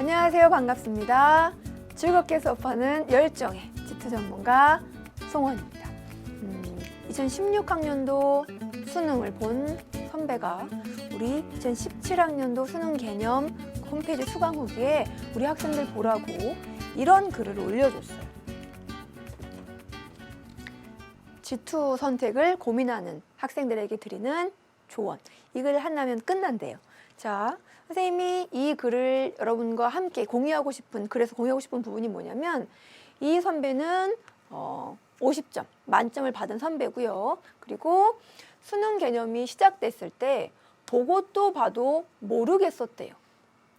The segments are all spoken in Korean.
안녕하세요. 반갑습니다. 즐겁게 수업하는 열정의 G2 전문가 송원입니다. 2016학년도 수능을 본 선배가 우리 2017학년도 수능 개념 홈페이지 수강 후기에 우리 학생들 보라고 이런 글을 올려줬어요. G2 선택을 고민하는 학생들에게 드리는 조언. 이 글을 한다면 끝난대요. 자, 선생님이 이 글을 여러분과 함께 공유하고 싶은 부분이 뭐냐면 이 선배는 50점, 만점을 받은 선배고요. 그리고 수능 개념이 시작됐을 때 보고 또 봐도 모르겠었대요.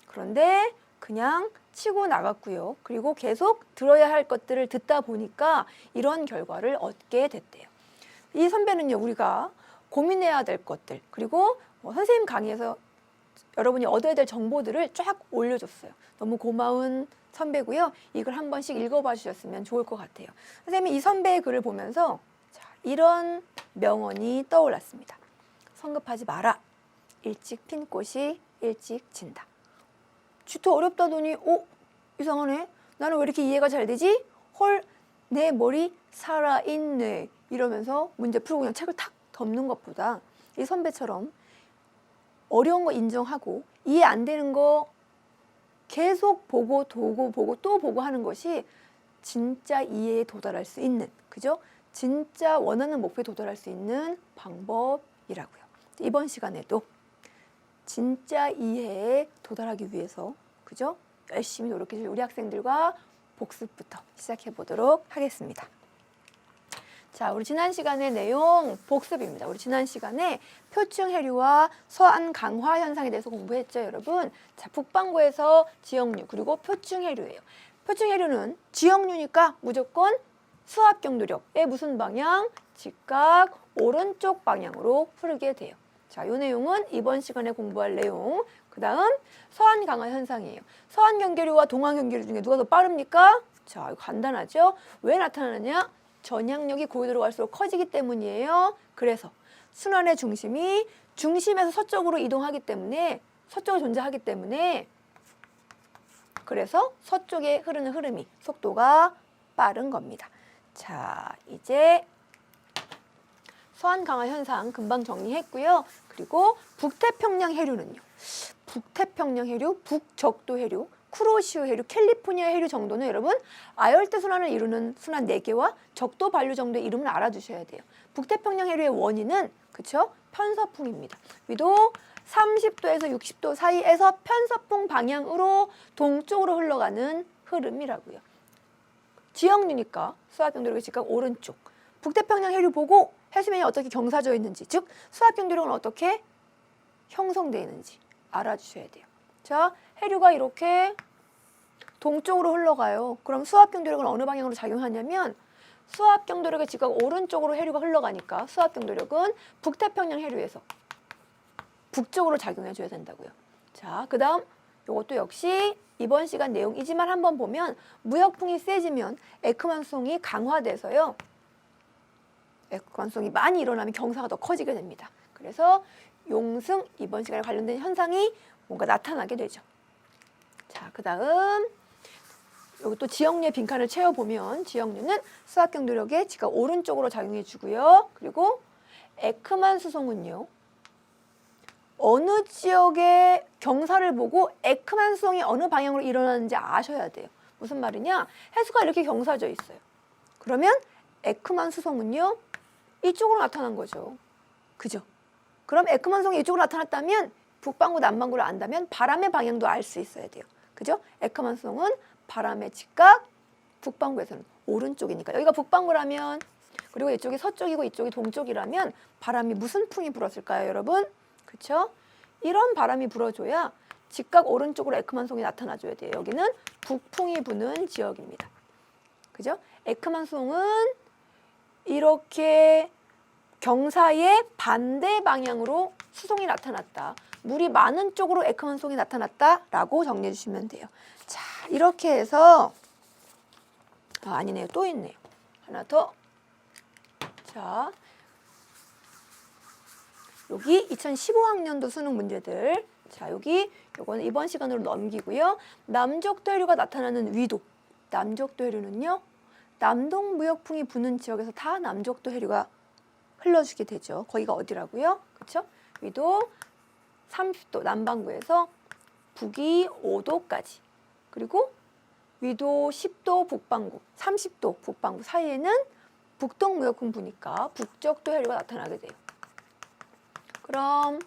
그런데 그냥 치고 나갔고요. 그리고 계속 들어야 할 것들을 듣다 보니까 이런 결과를 얻게 됐대요. 이 선배는요, 우리가 고민해야 될 것들, 그리고 선생님 강의에서 여러분이 얻어야 될 정보들을 쫙 올려줬어요. 너무 고마운 선배고요. 이걸 한 번씩 읽어봐 주셨으면 좋을 것 같아요. 선생님이 이 선배의 글을 보면서 이런 명언이 떠올랐습니다. 성급하지 마라. 일찍 핀 꽃이 일찍 진다. G2 어렵다더니 이상하네. 나는 왜 이렇게 이해가 잘 되지? 헐, 내 머리 살아있네. 이러면서 문제 풀고 그냥 책을 탁 덮는 것보다 이 선배처럼 어려운 거 인정하고 이해 안 되는 거 계속 보고 또 보고 하는 것이 진짜 이해에 도달할 수 있는, 그죠? 진짜 원하는 목표에 도달할 수 있는 방법이라고요. 이번 시간에도 진짜 이해에 도달하기 위해서, 그죠? 열심히 노력해 줄 우리 학생들과 복습부터 시작해 보도록 하겠습니다. 자, 우리 지난 시간의 내용 복습입니다. 우리 지난 시간에 표층 해류와 서안 강화 현상에 대해서 공부했죠, 여러분. 자, 북반구에서 지역류 그리고 표층 해류예요. 표층 해류는 지역류니까 무조건 수압 경도력의 무슨 방향? 직각 오른쪽 방향으로 흐르게 돼요. 자, 이 내용은 이번 시간에 공부할 내용. 그 다음 서안 강화 현상이에요. 서안 경계류와 동안 경계류 중에 누가 더 빠릅니까? 자, 이거 간단하죠? 왜 나타나느냐? 전향력이 고도로 갈수록 커지기 때문이에요. 그래서 순환의 중심이 중심에서 서쪽으로 이동하기 때문에, 서쪽으로 존재하기 때문에, 그래서 서쪽에 흐르는 흐름이 속도가 빠른 겁니다. 자, 이제 서안 강화 현상 금방 정리했고요. 그리고 북태평양 해류는요. 북태평양 해류, 북적도 해류, 쿠로시오 해류, 캘리포니아 해류 정도는 여러분 아열대 순환을 이루는 순환 4개와 적도 반류 정도의 이름을 알아두셔야 돼요. 북태평양 해류의 원인은 그쵸? 편서풍입니다. 위도 30도에서 60도 사이에서 편서풍 방향으로 동쪽으로 흘러가는 흐름이라고요. 지역류니까 수압 경도력의 직각 오른쪽. 북태평양 해류 보고 해수면이 어떻게 경사져 있는지, 즉 수압 경도력은 어떻게 형성되어 있는지 알아주셔야 돼요. 자, 해류가 이렇게 동쪽으로 흘러가요. 그럼 수압 경도력은 어느 방향으로 작용하냐면 수압 경도력의 직각 오른쪽으로 해류가 흘러가니까 수압 경도력은 북태평양 해류에서 북쪽으로 작용해 줘야 된다고요. 자, 그 다음 이것도 역시 이번 시간 내용이지만 한번 보면 무역풍이 세지면 에크만송이 강화돼서요. 에크만송이 많이 일어나면 경사가 더 커지게 됩니다. 그래서 용승 이번 시간에 관련된 현상이 뭔가 나타나게 되죠. 자, 그 다음 여기 또 지역류의 빈칸을 채워보면 지역류는 수압 경도력의 직각 오른쪽으로 작용해 주고요. 그리고 에크만 수송은요. 어느 지역의 경사를 보고 에크만 수송이 어느 방향으로 일어나는지 아셔야 돼요. 무슨 말이냐? 해수가 이렇게 경사져 있어요. 그러면 에크만 수송은요. 이쪽으로 나타난 거죠. 그죠? 그럼 에크만 수송이 이쪽으로 나타났다면 북반구, 남반구를 안다면 바람의 방향도 알 수 있어야 돼요. 그죠? 에크만 수송은 바람의 직각, 북반구에서는 오른쪽이니까. 여기가 북반구라면, 그리고 이쪽이 서쪽이고 이쪽이 동쪽이라면 바람이 무슨 풍이 불었을까요, 여러분? 그쵸? 이런 바람이 불어줘야 직각 오른쪽으로 에크만 수송이 나타나줘야 돼요. 여기는 북풍이 부는 지역입니다. 그죠? 에크만 수송은 이렇게 경사의 반대 방향으로 수송이 나타났다. 물이 많은 쪽으로 에크만 수송이 나타났다라고 정리해 주시면 돼요. 자, 이렇게 해서 아니네요. 또 있네요. 하나 더. 자, 여기 2015학년도 수능 문제들 자, 여기 요거는 이번 시간으로 넘기고요. 남적도 해류가 나타나는 위도. 남적도 해류는요. 남동무역풍이 부는 지역에서 다 남적도 해류가 흘러주게 되죠. 거기가 어디라고요? 그렇죠? 위도 30도 남반구에서 북위 5도까지. 그리고 위도 10도 북반구, 30도 북반구 사이에는 북동무역풍 부니까 북적도 해류가 나타나게 돼요. 그럼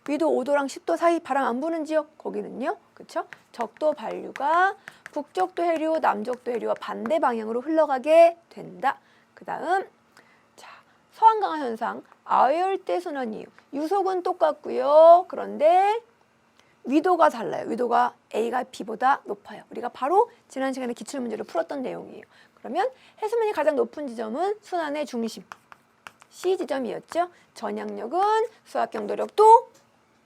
위도 5도랑 10도 사이 바람 안 부는 지역 거기는요. 그렇죠? 적도 반류가 북적도 해류, 남적도 해류와 반대 방향으로 흘러가게 된다. 그다음 자, 서한강하 현상, 아열대 순환 이유. 유속은 똑같고요. 그런데 위도가 달라요. 위도가 A가 B보다 높아요. 우리가 바로 지난 시간에 기출문제로 풀었던 내용이에요. 그러면 해수면이 가장 높은 지점은 순환의 중심 C 지점이었죠. 전향력은 수압 경도력도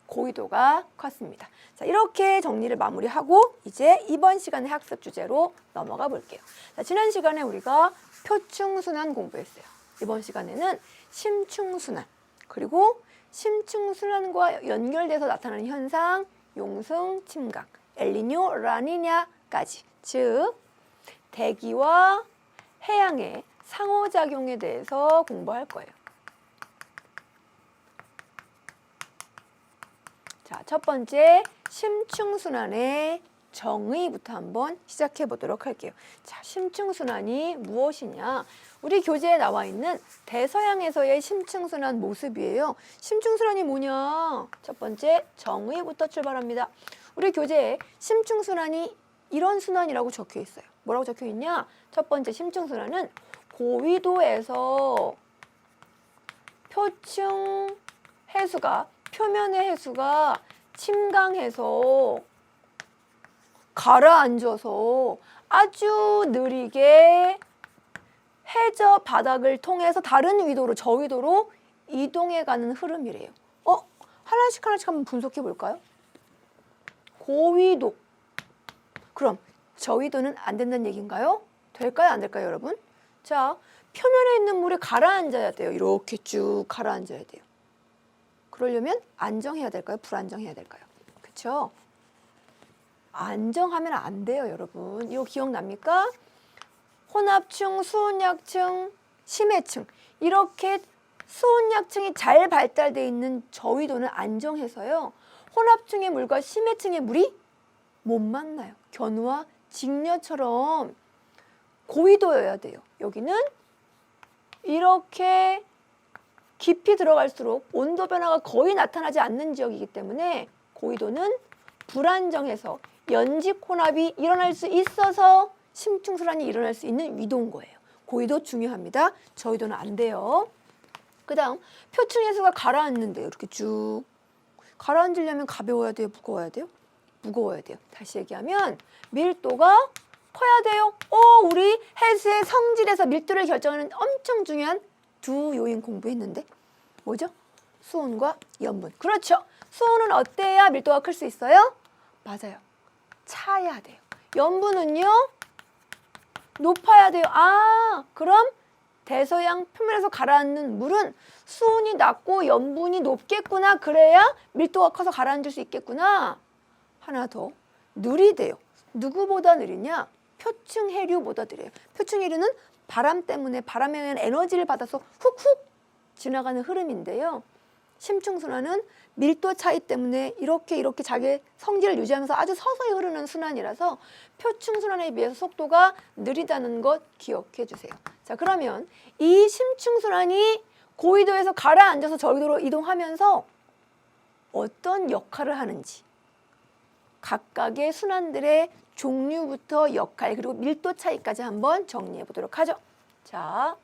고위도가 컸습니다. 자, 이렇게 정리를 마무리하고 이제 이번 시간의 학습 주제로 넘어가 볼게요. 자, 지난 시간에 우리가 표층순환 공부했어요. 이번 시간에는 심층순환, 그리고 심층순환과 연결돼서 나타나는 현상, 용승, 침각, 엘니뇨, 라니냐까지, 즉 대기와 해양의 상호작용에 대해서 공부할 거예요. 자, 첫 번째 심층순환의 정의부터 한번 시작해 보도록 할게요. 자, 심층순환이 무엇이냐? 우리 교재에 나와 있는 대서양에서의 심층순환 모습이에요. 심층순환이 뭐냐? 첫 번째 정의부터 출발합니다. 우리 교재에 심층순환이 이런 순환이라고 적혀 있어요. 뭐라고 적혀 있냐? 첫 번째 심층순환은 고위도에서 표층 해수가 표면의 해수가 침강해서 가라앉아서 아주 느리게 해저 바닥을 통해서 다른 위도로 저위도로 이동해가는 흐름이래요. 하나씩 한번 분석해 볼까요? 고위도. 그럼 저위도는 안 된다는 얘기인가요? 될까요? 안 될까요, 여러분? 자, 표면에 있는 물이 가라앉아야 돼요. 이렇게 쭉 가라앉아야 돼요. 그러려면 안정해야 될까요? 불안정해야 될까요? 그렇죠? 안정하면 안 돼요, 여러분. 이거 기억납니까? 혼합층, 수온약층, 심해층. 이렇게 수온약층이 잘 발달되어 있는 저위도는 안정해서요. 혼합층의 물과 심해층의 물이 못 만나요. 견우와 직녀처럼 고위도여야 돼요. 여기는 이렇게 깊이 들어갈수록 온도 변화가 거의 나타나지 않는 지역이기 때문에 고위도는 불안정해서 연직 혼합이 일어날 수 있어서 심층순환이 일어날 수 있는 위도인 거예요. 고위도 중요합니다. 저위도는 안 돼요. 그 다음 표층 해수가 가라앉는데요. 이렇게 쭉 가라앉으려면 가벼워야 돼요? 무거워야 돼요? 무거워야 돼요. 다시 얘기하면 밀도가 커야 돼요. 우리 해수의 성질에서 밀도를 결정하는 엄청 중요한 두 요인 공부했는데 뭐죠? 수온과 염분. 그렇죠. 수온은 어때야 밀도가 클 수 있어요? 맞아요. 차야 돼요. 염분은요? 높아야 돼요. 그럼 대서양 표면에서 가라앉는 물은 수온이 낮고 염분이 높겠구나. 그래야 밀도가 커서 가라앉을 수 있겠구나. 하나 더. 느리대요. 누구보다 느리냐? 표층 해류보다 느려요. 표층 해류는 바람 때문에 바람에 의한 에너지를 받아서 훅훅 지나가는 흐름인데요. 심층순환은 밀도 차이 때문에 이렇게 자기의 성질을 유지하면서 아주 서서히 흐르는 순환이라서 표층순환에 비해서 속도가 느리다는 것 기억해 주세요. 자, 그러면 이 심층순환이 고위도에서 가라앉아서 저위도로 이동하면서 어떤 역할을 하는지 각각의 순환들의 종류부터 역할 그리고 밀도 차이까지 한번 정리해 보도록 하죠. 자,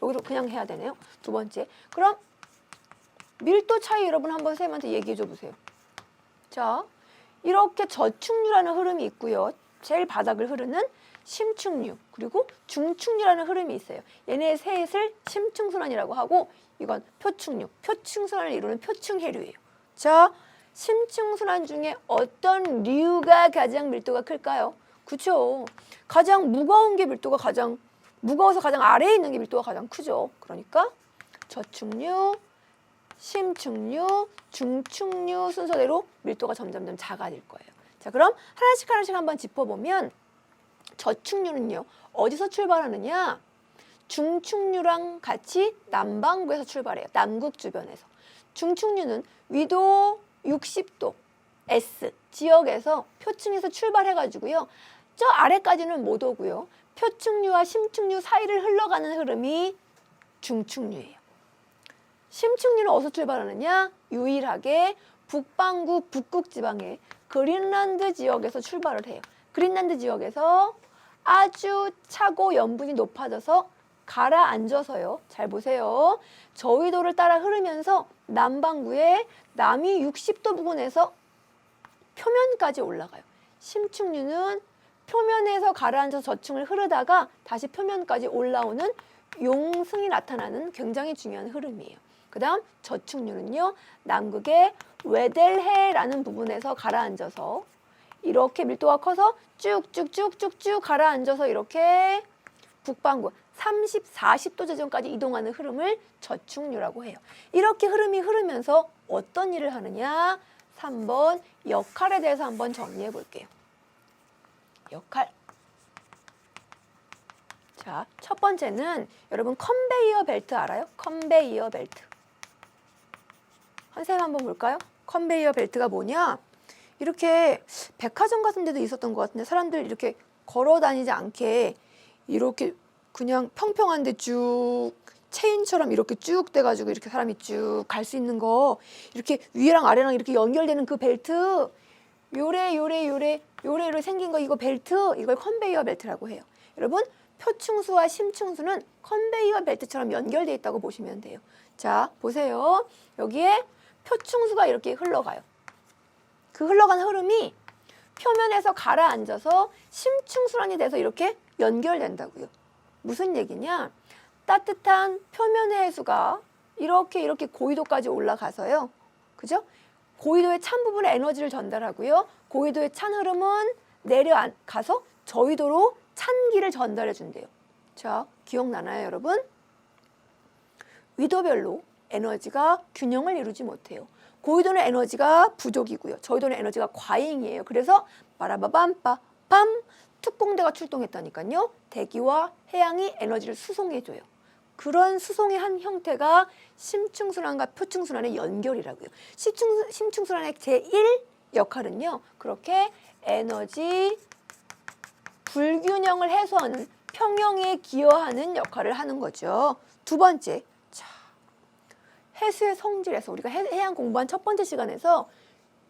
여기도 그냥 해야 되네요. 두 번째. 그럼 밀도 차이 여러분 한번 선생님한테 얘기해 줘 보세요. 자, 이렇게 저축류라는 흐름이 있고요. 제일 바닥을 흐르는 심층류 그리고 중층류라는 흐름이 있어요. 얘네 셋을 심층순환이라고 하고 이건 표층류, 표층순환을 이루는 표층해류예요. 자, 심층순환 중에 어떤 류가 가장 밀도가 클까요? 그렇죠. 가장 무거운 게 밀도가 가장 무거워서 가장 아래에 있는 게 밀도가 가장 크죠. 그러니까 저축류, 심층류, 중층류 순서대로 밀도가 점점점 작아질 거예요. 자, 그럼 하나씩 한번 짚어보면 저층류는요. 어디서 출발하느냐? 중층류랑 같이 남반구에서 출발해요. 남극 주변에서. 중층류는 위도 60도 S 지역에서 표층에서 출발해가지고요. 저 아래까지는 못 오고요. 표층류와 심층류 사이를 흘러가는 흐름이 중층류예요. 심층류는 어디서 출발하느냐? 유일하게 북반구 북극 지방의 그린란드 지역에서 출발을 해요. 그린란드 지역에서 아주 차고 염분이 높아져서 가라앉아서요. 잘 보세요. 저위도를 따라 흐르면서 남반구의 남위 60도 부근에서 표면까지 올라가요. 심층류는 표면에서 가라앉아서 저층을 흐르다가 다시 표면까지 올라오는 용승이 나타나는 굉장히 중요한 흐름이에요. 그 다음 저층류는요. 남극의 웨델해라는 부분에서 가라앉아서 이렇게 밀도가 커서 쭉쭉쭉쭉쭉 가라앉아서 이렇게 북반구 30, 40도 지점까지 이동하는 흐름을 저층류라고 해요. 이렇게 흐름이 흐르면서 어떤 일을 하느냐? 3번 역할에 대해서 한번 정리해 볼게요. 역할. 자, 첫 번째는 여러분 컨베이어 벨트 알아요? 컨베이어 벨트. 선생님 한번 볼까요? 컨베이어 벨트가 뭐냐? 이렇게 백화점 같은 데도 있었던 것 같은데 사람들 이렇게 걸어 다니지 않게 이렇게 그냥 평평한데 쭉 체인처럼 이렇게 쭉 돼가지고 이렇게 사람이 쭉 갈 수 있는 거 이렇게 위랑 아래랑 이렇게 연결되는 그 벨트 요래 생긴 거 이거 벨트 이걸 컨베이어 벨트라고 해요. 여러분 표층수와 심층수는 컨베이어 벨트처럼 연결되어 있다고 보시면 돼요. 자 보세요. 여기에 표층수가 이렇게 흘러가요. 그 흘러간 흐름이 표면에서 가라앉아서 심층순환이 돼서 이렇게 연결된다고요. 무슨 얘기냐? 따뜻한 표면 해수가 이렇게 고위도까지 올라가서요. 그죠? 고위도의 찬 부분에 에너지를 전달하고요. 고위도의 찬 흐름은 내려가서 저위도로 찬기를 전달해 준대요. 자, 기억나나요, 여러분? 위도별로 에너지가 균형을 이루지 못해요. 고위도는 에너지가 부족이고요. 저위도는 에너지가 과잉이에요. 그래서 빠라바밤빠밤 특공대가 출동했다니까요. 대기와 해양이 에너지를 수송해줘요. 그런 수송의 한 형태가 심층순환과 표층순환의 연결이라고요. 심층순환의 제1 역할은요. 그렇게 에너지 불균형을 해소하는 평형에 기여하는 역할을 하는 거죠. 두 번째, 자, 해수의 성질에서 우리가 해양 공부한 첫 번째 시간에서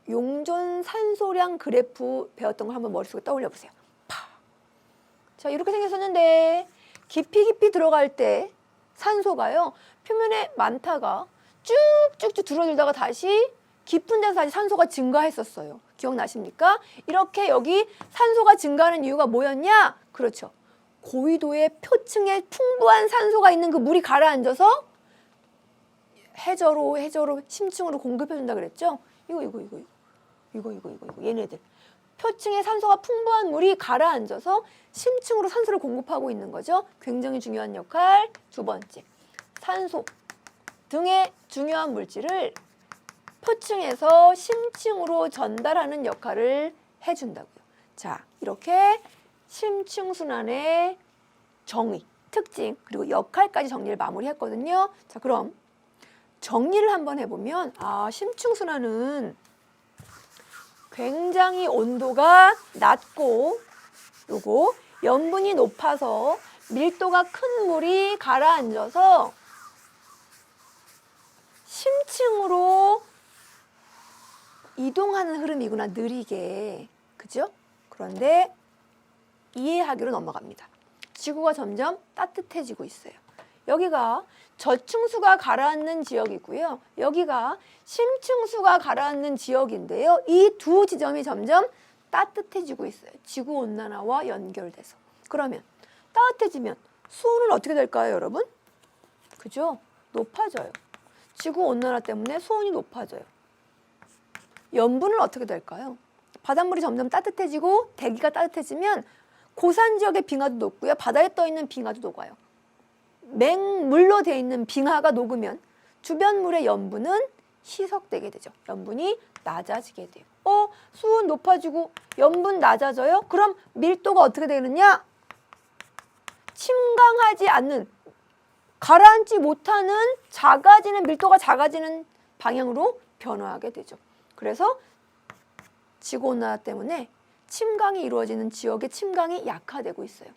용존 산소량 그래프 배웠던 걸 한번 머릿속에 떠올려 보세요. 자, 이렇게 생겼었는데 깊이 들어갈 때 산소가요. 표면에 많다가 쭉쭉쭉 줄어들다가 다시 깊은 데서 다시 산소가 증가했었어요. 기억나십니까? 이렇게 여기 산소가 증가하는 이유가 뭐였냐? 그렇죠. 고위도의 표층에 풍부한 산소가 있는 그 물이 가라앉아서 해저로 심층으로 공급해준다 그랬죠? 이거 얘네들. 표층에 산소가 풍부한 물이 가라앉아서 심층으로 산소를 공급하고 있는 거죠. 굉장히 중요한 역할. 두 번째, 산소 등의 중요한 물질을 표층에서 심층으로 전달하는 역할을 해준다고요. 자, 이렇게 심층순환의 정의, 특징, 그리고 역할까지 정리를 마무리했거든요. 자, 그럼 정리를 한번 해보면 심층순환은 굉장히 온도가 낮고 요거 염분이 높아서 밀도가 큰 물이 가라앉아서 심층으로 이동하는 흐름이구나, 느리게. 그죠? 그런데 이해하기로 넘어갑니다. 지구가 점점 따뜻해지고 있어요. 여기가 저층수가 가라앉는 지역이고요. 여기가 심층수가 가라앉는 지역인데요. 이 두 지점이 점점 따뜻해지고 있어요. 지구온난화와 연결돼서. 그러면 따뜻해지면 수온은 어떻게 될까요, 여러분? 그죠? 높아져요. 지구온난화 때문에 수온이 높아져요. 염분은 어떻게 될까요? 바닷물이 점점 따뜻해지고 대기가 따뜻해지면 고산 지역의 빙하도 녹고요. 바다에 떠있는 빙하도 녹아요. 맹물로 되어 있는 빙하가 녹으면 주변 물의 염분은 희석되게 되죠. 염분이 낮아지게 돼요. 수온 높아지고 염분 낮아져요? 그럼 밀도가 어떻게 되느냐? 침강하지 않는, 가라앉지 못하는 밀도가 작아지는 방향으로 변화하게 되죠. 그래서 지구온난화 때문에 침강이 이루어지는 지역의 침강이 약화되고 있어요.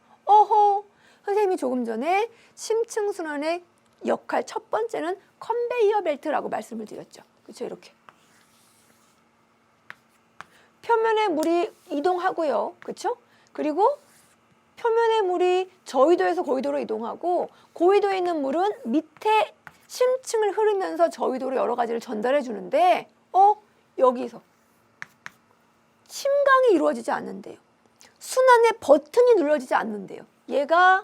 선생님이 조금 전에 심층순환의 역할 첫 번째는 컨베이어 벨트라고 말씀을 드렸죠. 그렇죠? 이렇게. 표면의 물이 이동하고요. 그렇죠? 그리고 표면의 물이 저위도에서 고위도로 이동하고 고위도에 있는 물은 밑에 심층을 흐르면서 저위도로 여러 가지를 전달해 주는데 여기서 침강이 이루어지지 않는데요. 순환의 버튼이 눌러지지 않는데요. 얘가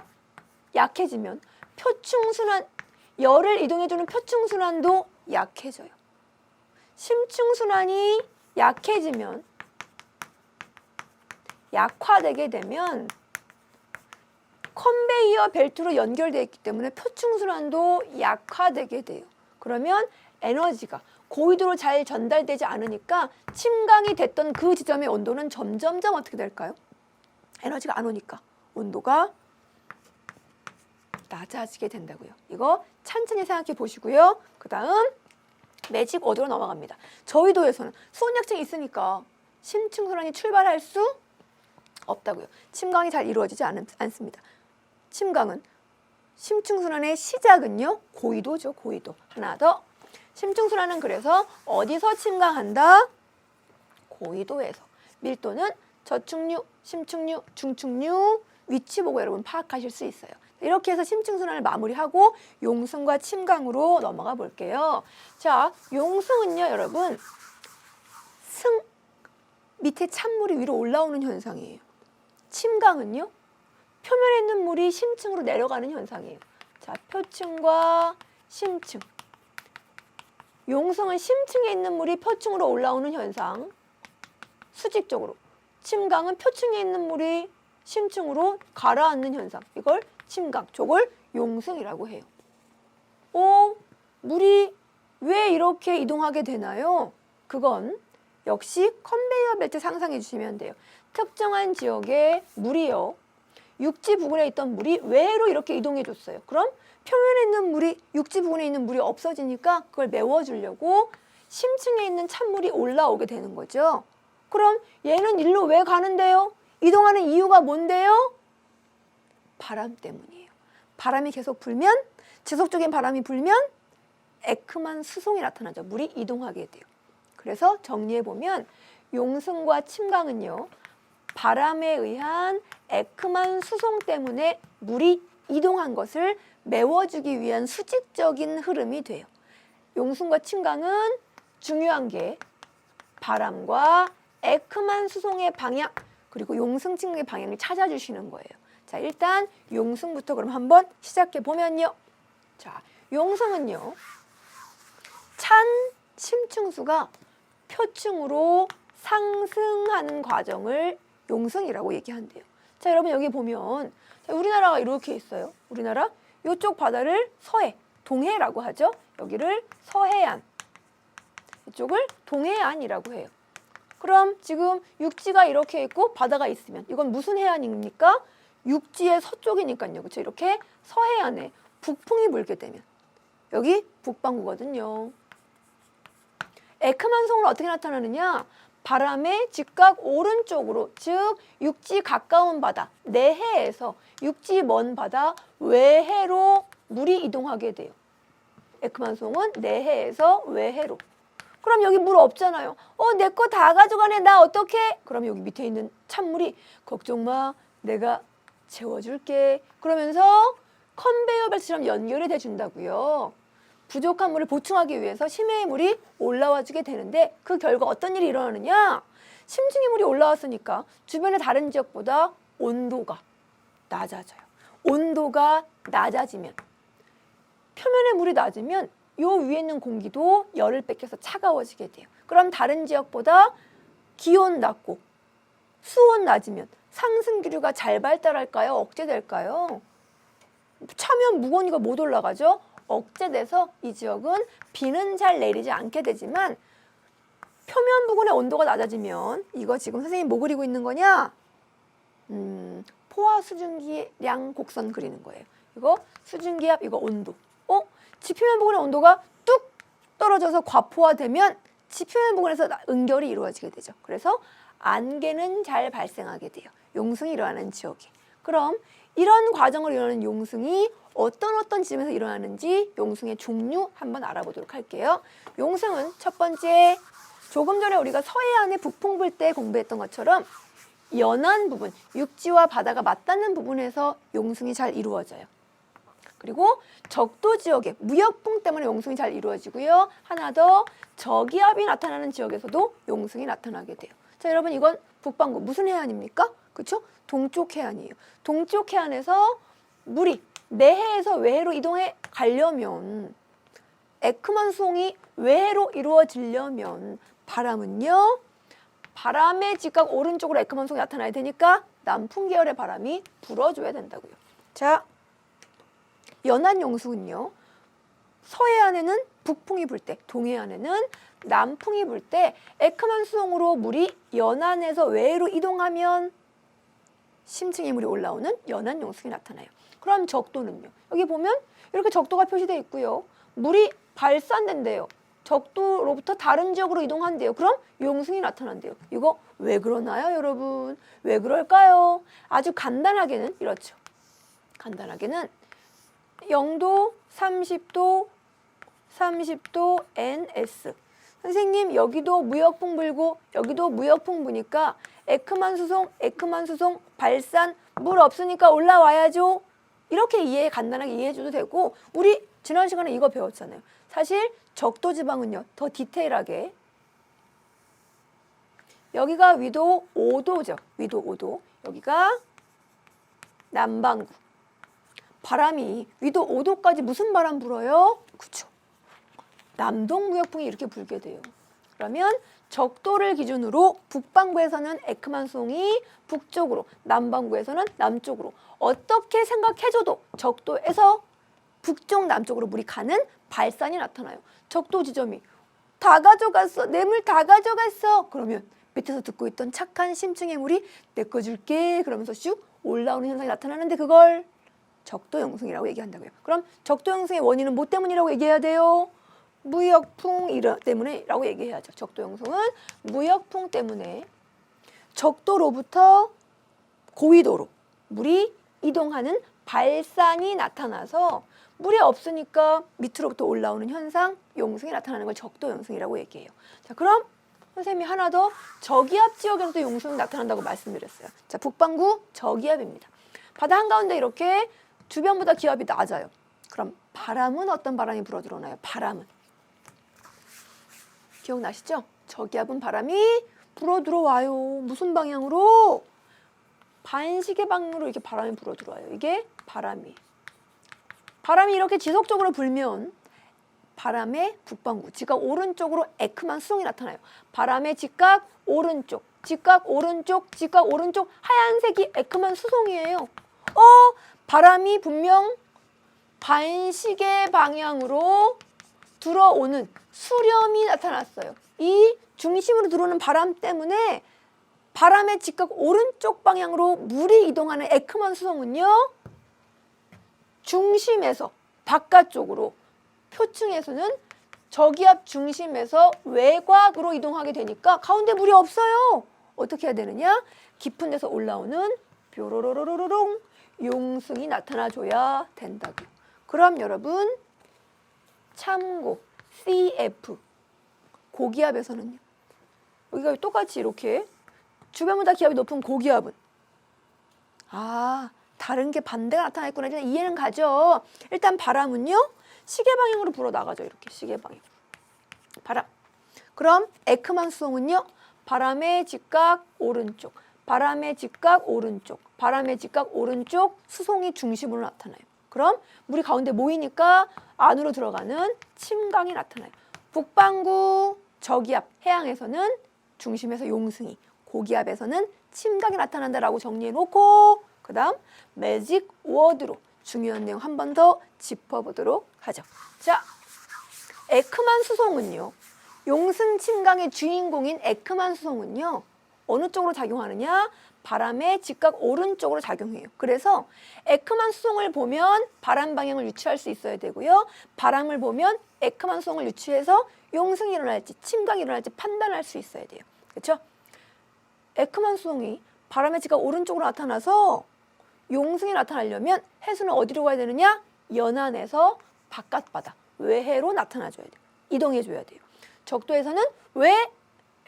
약해지면 표층순환, 열을 이동해주는 표층순환도 약해져요. 심층순환이 약해지면, 약화되게 되면 컨베이어 벨트로 연결되어 있기 때문에 표층순환도 약화되게 돼요. 그러면 에너지가 고위도로 잘 전달되지 않으니까 침강이 됐던 그 지점의 온도는 점점점 어떻게 될까요? 에너지가 안 오니까 온도가 낮아지게 된다고요. 이거 천천히 생각해 보시고요. 그 다음 매직 5도로 넘어갑니다. 저위도에서는 수온 약층이 있으니까 심층순환이 출발할 수 없다고요. 침강이 잘 이루어지지 않습니다. 침강은, 심층순환의 시작은요, 고위도죠. 고위도. 하나 더. 심층순환은 그래서 어디서 침강한다? 고위도에서. 밀도는 저층류, 심층류, 중층류 위치 보고 여러분 파악하실 수 있어요. 이렇게 해서 심층순환을 마무리하고 용승과 침강으로 넘어가 볼게요. 자, 용승은요, 여러분, 밑에 찬물이 위로 올라오는 현상이에요. 침강은요, 표면에 있는 물이 심층으로 내려가는 현상이에요. 자, 표층과 심층. 용승은 심층에 있는 물이 표층으로 올라오는 현상, 수직적으로. 침강은 표층에 있는 물이 심층으로 가라앉는 현상. 이걸 침강, 저걸 용승이라고 해요. 물이 왜 이렇게 이동하게 되나요? 그건 역시 컨베이어 벨트 상상해 주시면 돼요. 특정한 지역의 물이요, 육지 부근에 있던 물이 외로 이렇게 이동해 줬어요. 그럼 표면에 있는 물이, 육지 부근에 있는 물이 없어지니까 그걸 메워주려고 심층에 있는 찬물이 올라오게 되는 거죠. 그럼 얘는 일로 왜 가는데요? 이동하는 이유가 뭔데요? 바람 때문이에요. 바람이 계속 불면, 지속적인 바람이 불면 에크만 수송이 나타나죠. 물이 이동하게 돼요. 그래서 정리해보면 용승과 침강은요, 바람에 의한 에크만 수송 때문에 물이 이동한 것을 메워주기 위한 수직적인 흐름이 돼요. 용승과 침강은 중요한 게 바람과 에크만 수송의 방향, 그리고 용승 침강의 방향을 찾아주시는 거예요. 자, 일단 용승부터 그럼 한번 시작해 보면요. 자, 용승은요, 찬 심층수가 표층으로 상승하는 과정을 용승이라고 얘기한대요. 자, 여러분 여기 보면 우리나라가 이렇게 있어요. 우리나라 이쪽 바다를 서해, 동해라고 하죠. 여기를 서해안, 이쪽을 동해안이라고 해요. 그럼 지금 육지가 이렇게 있고 바다가 있으면 이건 무슨 해안입니까? 육지의 서쪽이니까요. 그렇죠? 이렇게 서해안에 북풍이 불게 되면 여기 북반구거든요. 에크만성은 어떻게 나타나느냐? 바람의 즉각 오른쪽으로, 즉 육지 가까운 바다, 내해에서 육지 먼 바다 외해로 물이 이동하게 돼요. 에크만송은 내해에서 외해로. 그럼 여기 물 없잖아요. 내 거 다 가져가네. 나 어떡해? 그럼 여기 밑에 있는 찬물이 걱정 마. 내가 채워줄게. 그러면서 컨베이어 벨트처럼 연결이 돼준다고요. 부족한 물을 보충하기 위해서 심해의 물이 올라와 주게 되는데 그 결과 어떤 일이 일어나느냐? 심층의 물이 올라왔으니까 주변의 다른 지역보다 온도가 낮아져요. 온도가 낮아지면, 표면의 물이 낮으면 요 위에 있는 공기도 열을 뺏겨서 차가워지게 돼요. 그럼 다른 지역보다 기온 낮고 수온 낮으면 상승 기류가 잘 발달할까요? 억제될까요? 차면 무거우니까 못 올라가죠? 억제돼서 이 지역은 비는 잘 내리지 않게 되지만 표면 부근의 온도가 낮아지면 이거 지금 선생님 뭐 그리고 있는 거냐? 포화 수증기량 곡선 그리는 거예요. 이거 수증기압, 이거 온도. 지표면 부근의 온도가 뚝 떨어져서 과포화되면 지표면 부근에서 응결이 이루어지게 되죠. 그래서 안개는 잘 발생하게 돼요. 용승이 일어나는 지역에. 그럼 이런 과정을 일어나는 용승이 어떤 지점에서 일어나는지 용승의 종류 한번 알아보도록 할게요. 용승은 첫 번째, 조금 전에 우리가 서해안의 북풍 불 때 공부했던 것처럼 연안 부분, 육지와 바다가 맞닿는 부분에서 용승이 잘 이루어져요. 그리고 적도 지역에 무역풍 때문에 용승이 잘 이루어지고요. 하나 더, 저기압이 나타나는 지역에서도 용승이 나타나게 돼요. 자, 여러분 이건 북반구 무슨 해안입니까? 그렇죠? 동쪽 해안이에요. 동쪽 해안에서 물이 내해에서 외해로 이동해 가려면 에크만 수송이 외해로 이루어지려면 바람은요. 바람의 직각 오른쪽으로 에크만 수송이 나타나야 되니까 남풍 계열의 바람이 불어줘야 된다고요. 자, 연안 용승은요. 서해안에는 북풍이 불 때, 동해안에는 남풍이 불 때 에크만 수송으로 물이 연안에서 외해로 이동하면 심층의 물이 올라오는 연안 용승이 나타나요. 그럼 적도는요. 여기 보면 이렇게 적도가 표시되어 있고요. 물이 발산된대요. 적도로부터 다른 지역으로 이동한대요. 그럼 용승이 나타난대요. 이거 왜 그러나요, 여러분? 왜 그럴까요? 아주 간단하게는 이렇죠. 간단하게는 0도, 30도, NS. 선생님 여기도 무역풍 불고 여기도 무역풍 부니까 에크만 수송, 발산, 물 없으니까 올라와야죠. 이렇게 간단하게 이해해줘도 되고, 우리 지난 시간에 이거 배웠잖아요. 사실 적도 지방은요, 더 디테일하게 여기가 위도 5도죠. 위도 5도. 여기가 남반구. 바람이 위도 5도까지 무슨 바람 불어요? 그쵸. 남동 무역풍이 이렇게 불게 돼요. 그러면 적도를 기준으로 북반구에서는 에크만 수송이 북쪽으로, 남반구에서는 남쪽으로 어떻게 생각해줘도 적도에서 북쪽, 남쪽으로 물이 가는 발산이 나타나요. 적도 지점이 다 가져갔어. 내 물 다 가져갔어. 그러면 밑에서 듣고 있던 착한 심층의 물이 내 거 줄게 그러면서 슉 올라오는 현상이 나타나는데 그걸 적도 용승이라고 얘기한다고요. 그럼 적도 용승의 원인은 뭐 때문이라고 얘기해야 돼요? 무역풍 때문에라고 얘기해야죠. 적도 용승은 무역풍 때문에 적도로부터 고위도로 물이 이동하는 발산이 나타나서 물이 없으니까 밑으로부터 올라오는 현상, 용승이 나타나는 걸 적도 용승이라고 얘기해요. 자, 그럼 선생님이 하나 더, 저기압 지역에서도 용승이 나타난다고 말씀드렸어요. 자, 북반구 저기압입니다. 바다 한가운데 이렇게 주변보다 기압이 낮아요. 그럼 바람은 어떤 바람이 불어 들어오나요? 바람은 기억나시죠? 저기압은 바람이 불어 들어와요. 무슨 방향으로? 반시계 방향으로 이렇게 바람이 불어 들어와요. 이게 바람이. 바람이 이렇게 지속적으로 불면 바람의 북반구, 직각 오른쪽으로 에크만 수송이 나타나요. 바람의 직각 오른쪽, 직각 오른쪽, 직각 오른쪽, 하얀색이 에크만 수송이에요. 바람이 분명 반시계 방향으로 들어오는 수렴이 나타났어요. 이 중심으로 들어오는 바람 때문에 바람의 직각 오른쪽 방향으로 물이 이동하는 에크만 수송은요, 중심에서 바깥쪽으로, 표층에서는 저기압 중심에서 외곽으로 이동하게 되니까 가운데 물이 없어요. 어떻게 해야 되느냐? 깊은 데서 올라오는 뾰로로로로롱 용승이 나타나줘야 된다고요. 그럼 여러분 참고 CF 고기압에서는요. 여기가 똑같이 이렇게 주변보다 기압이 높은 고기압은 다른 게 반대가 나타나있구나. 이해는 가죠. 일단 바람은요. 시계 방향으로 불어 나가죠. 이렇게 시계 방향. 바람. 그럼 에크만 수송은요. 바람의 직각 오른쪽, 바람의 직각 오른쪽, 바람의 직각 오른쪽 수송이 중심으로 나타나요. 그럼 물이 가운데 모이니까 안으로 들어가는 침강이 나타나요. 북반구 저기압 해양에서는 중심에서 용승이, 고기압에서는 침강이 나타난다라고 정리해 놓고, 그 다음 매직 워드로 중요한 내용 한 번 더 짚어보도록 하죠. 자, 에크만 수송은요. 용승 침강의 주인공인 에크만 수송은요. 어느 쪽으로 작용하느냐? 바람의 직각 오른쪽으로 작용해요. 그래서 에크만 수송을 보면 바람 방향을 유추할 수 있어야 되고요. 바람을 보면 에크만 수송을 유추해서 용승이 일어날지 침강이 일어날지 판단할 수 있어야 돼요. 그렇죠? 에크만 수송이 바람의 직각 오른쪽으로 나타나서 용승이 나타나려면 해수는 어디로 가야 되느냐? 연안에서 바깥바다, 외해로 나타나줘야 돼요. 이동해줘야 돼요. 적도에서는 왜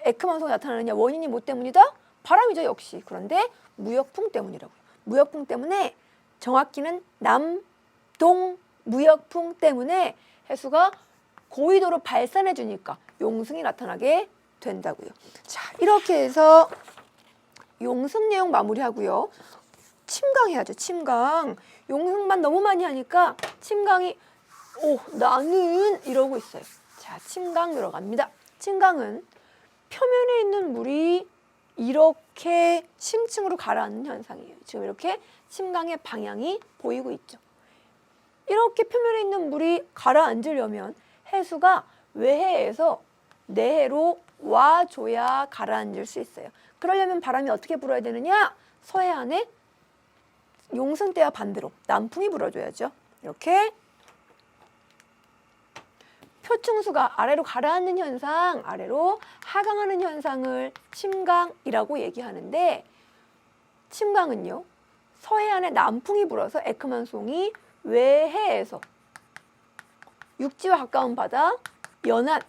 에크만 수송이 나타나느냐? 원인이 뭐 때문이다? 바람이죠, 역시. 그런데 무역풍 때문이라고요. 무역풍 때문에 정확히는 남동 무역풍 때문에 해수가 고위도로 발산해 주니까 용승이 나타나게 된다고요. 자, 이렇게 해서 용승 내용 마무리하고요. 침강 해야죠. 침강. 용승만 너무 많이 하니까 침강이 나는 이러고 있어요. 자, 침강 들어갑니다. 침강은 표면에 있는 물이 이렇게 심층으로 가라앉는 현상이에요. 지금 이렇게 침강의 방향이 보이고 있죠. 이렇게 표면에 있는 물이 가라앉으려면 해수가 외해에서 내해로 와줘야 가라앉을 수 있어요. 그러려면 바람이 어떻게 불어야 되느냐? 서해안에 용승 때와 반대로 남풍이 불어줘야죠. 이렇게 표층수가 아래로 가라앉는 현상, 아래로 하강하는 현상을 침강이라고 얘기하는데, 침강은요, 서해안에 남풍이 불어서 에크만 수송이 외해에서 육지와 가까운 바다, 연안,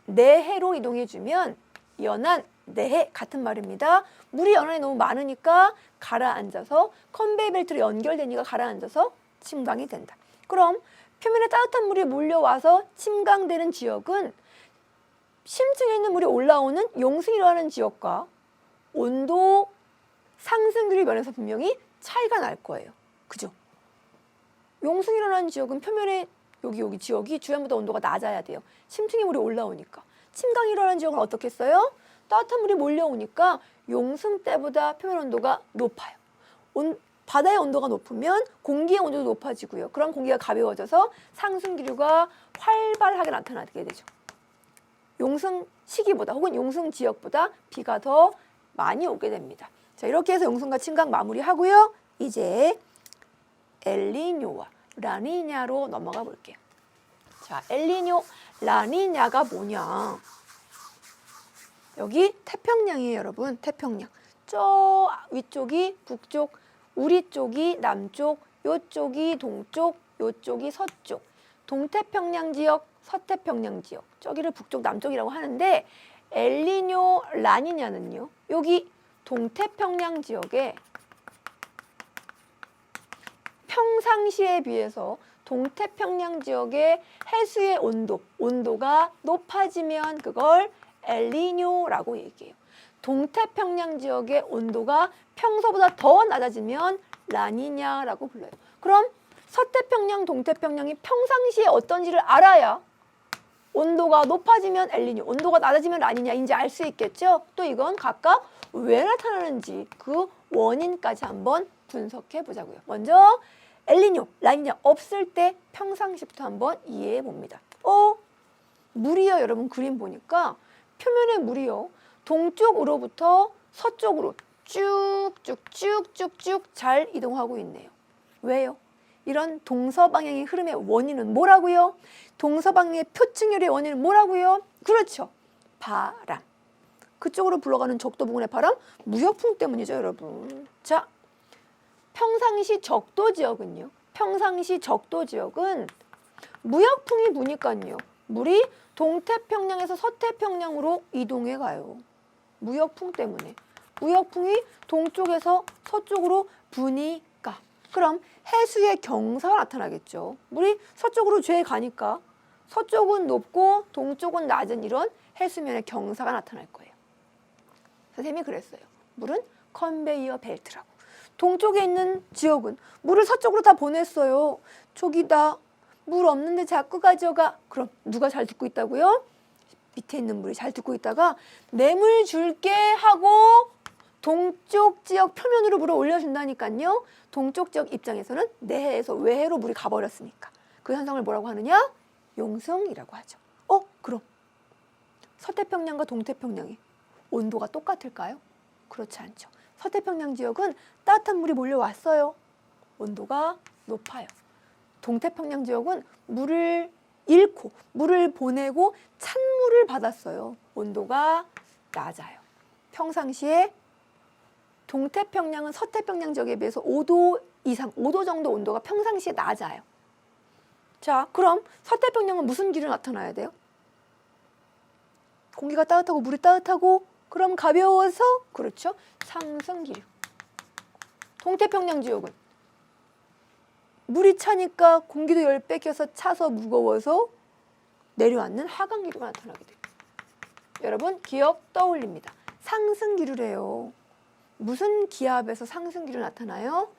내해로 이동해주면 연안, 내해 같은 말입니다. 물이 연안에 너무 많으니까 가라앉아서 컨베이 벨트로 연결되니까 가라앉아서 침강이 된다. 그럼 표면에 따뜻한 물이 몰려와서 침강되는 지역은 심층에 있는 물이 올라오는 용승이 일어나는 지역과 온도 상승률이 면에서 분명히 차이가 날 거예요. 그죠? 용승이 일어나는 지역은 표면에 여기 지역이 주변보다 온도가 낮아야 돼요. 심층에 물이 올라오니까. 침강이 일어나는 지역은 어떻겠어요? 따뜻한 물이 몰려오니까 용승 때보다 표면 온도가 높아요. 바다의 온도가 높으면 공기의 온도도 높아지고요. 그럼 공기가 가벼워져서 상승기류가 활발하게 나타나게 되죠. 용승 시기보다 혹은 용승 지역보다 비가 더 많이 오게 됩니다. 자, 이렇게 해서 용승과 침강 마무리하고요. 이제 엘니뇨와 라니냐로 넘어가 볼게요. 자, 엘니뇨, 라니냐가 뭐냐? 여기 태평양이에요, 여러분. 태평양. 저 위쪽이 북쪽, 우리 쪽이 남쪽, 요쪽이 동쪽, 요쪽이 서쪽. 동태평양 지역, 서태평양 지역. 저기를 북쪽, 남쪽이라고 하는데 엘니뇨, 라니냐는요. 여기 동태평양 지역에 평상시에 비해서 동태평양 지역의 해수의 온도가 높아지면 그걸 엘니뇨라고 얘기해요. 동태평양 지역의 온도가 평소보다 더 낮아지면 라니냐라고 불러요. 그럼 서태평양, 동태평양이 평상시에 어떤지를 알아야 온도가 높아지면 엘니뇨, 온도가 낮아지면 라니냐인지 알 수 있겠죠? 또 이건 각각 왜 나타나는지 그 원인까지 한번 분석해 보자고요. 먼저 엘니뇨, 라니냐 없을 때 평상시부터 한번 이해해 봅니다. 물이요, 여러분 그림 보니까 표면에 물이요. 동쪽으로부터 서쪽으로 쭉쭉쭉쭉쭉 잘 이동하고 있네요. 왜요? 이런 동서방향의 흐름의 원인은 뭐라고요? 동서방향의 표층열의 원인은 뭐라고요? 그렇죠. 바람. 그쪽으로 불러가는 적도 부근의 바람, 무역풍 때문이죠, 여러분. 자, 평상시 적도 지역은요. 평상시 적도 지역은 무역풍이 부니까요. 물이 동태평양에서 서태평양으로 이동해 가요. 무역풍 때문에. 무역풍이 동쪽에서 서쪽으로 부니까. 그럼 해수의 경사가 나타나겠죠. 물이 서쪽으로 쬐 가니까 서쪽은 높고 동쪽은 낮은 이런 해수면의 경사가 나타날 거예요. 선생님이 그랬어요. 물은 컨베이어 벨트라고. 동쪽에 있는 지역은 물을 서쪽으로 다 보냈어요. 저기다 물 없는데 자꾸 가져가. 그럼 누가 잘 듣고 있다고요? 밑에 있는 물이 잘 듣고 있다가 내 물 줄게 하고 동쪽 지역 표면으로 물을 올려준다니까요. 동쪽 지역 입장에서는 내해에서 외해로 물이 가버렸으니까 그 현상을 뭐라고 하느냐? 용승이라고 하죠. 그럼 서태평양과 동태평양의 온도가 똑같을까요? 그렇지 않죠. 서태평양 지역은 따뜻한 물이 몰려왔어요. 온도가 높아요. 동태평양 지역은 물을 잃고 물을 보내고 찬물을 받았어요. 온도가 낮아요. 평상시에 동태평양은 서태평양 지역에 비해서 5도 이상, 5도 정도 온도가 평상시에 낮아요. 자, 그럼 서태평양은 무슨 기류 나타나야 돼요? 공기가 따뜻하고 물이 따뜻하고 그럼 가벼워서 그렇죠. 상승기류. 동태평양 지역은 물이 차니까 공기도 열 뺏겨서 차서 무거워서 내려앉는 하강기류가 나타나게 돼요. 여러분 기억 떠올립니다. 상승기류래요. 무슨 기압에서 상승기류 나타나요?